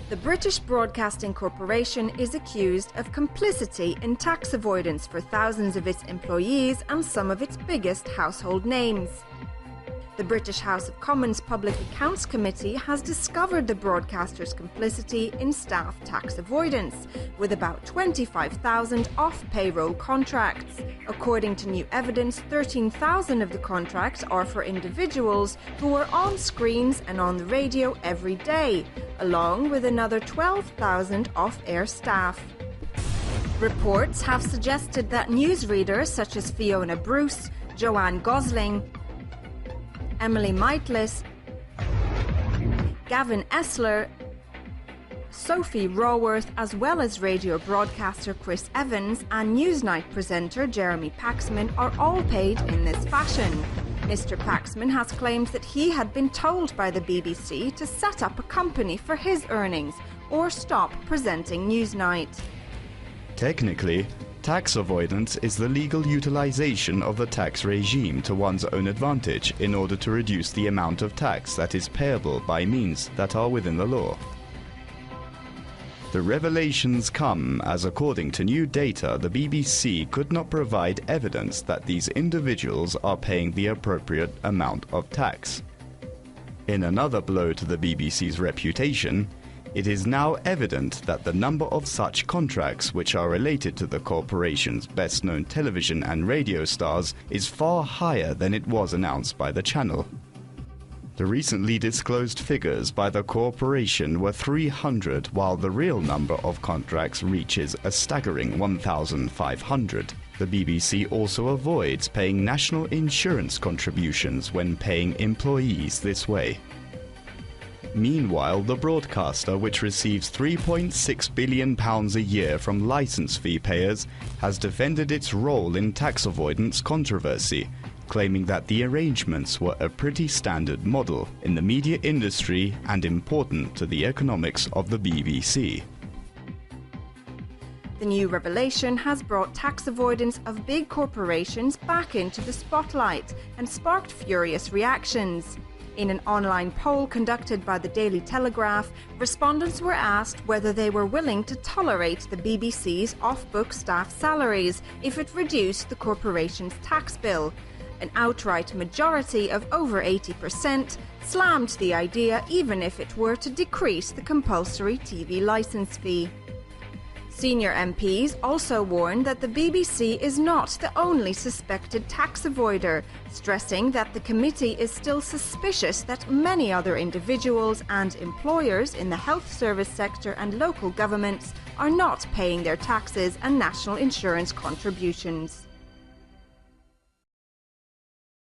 The British Broadcasting Corporation is accused of complicity in tax avoidance for thousands of its employees and some of its biggest household names. The British House of Commons Public Accounts Committee has discovered the broadcaster's complicity in staff tax avoidance, with about 25,000 off-payroll contracts. According to new evidence, 13,000 of the contracts are for individuals who are on screens and on the radio every day, along with another 12,000 off-air staff. Reports have suggested that newsreaders such as Fiona Bruce, Joanne Gosling, Emily Maitlis, Gavin Essler, Sophie Raworth, as well as radio broadcaster Chris Evans and Newsnight presenter Jeremy Paxman are all paid in this fashion. Mr. Paxman has claimed that he had been told by the BBC to set up a company for his earnings or stop presenting Newsnight. Technically, tax avoidance is the legal utilization of the tax regime to one's own advantage in order to reduce the amount of tax that is payable by means that are within the law. The revelations come as, according to new data, the BBC could not provide evidence that these individuals are paying the appropriate amount of tax. In another blow to the BBC's reputation, it is now evident that the number of such contracts which are related to the corporation's best-known television and radio stars is far higher than it was announced by the channel. The recently disclosed figures by the corporation were 300, while the real number of contracts reaches a staggering 1,500. The BBC also avoids paying national insurance contributions when paying employees this way. Meanwhile, the broadcaster, which receives £3.6 billion a year from licence fee payers, has defended its role in tax avoidance controversy, claiming that the arrangements were a pretty standard model in the media industry and important to the economics of the BBC. The new revelation has brought tax avoidance of big corporations back into the spotlight and sparked furious reactions. In an online poll conducted by the Daily Telegraph, respondents were asked whether they were willing to tolerate the BBC's off-book staff salaries if it reduced the corporation's tax bill. An outright majority of over 80% slammed the idea even if it were to decrease the compulsory TV licence fee. Senior MPs also warned that the BBC is not the only suspected tax avoider, stressing that the committee is still suspicious that many other individuals and employers in the health service sector and local governments are not paying their taxes and national insurance contributions.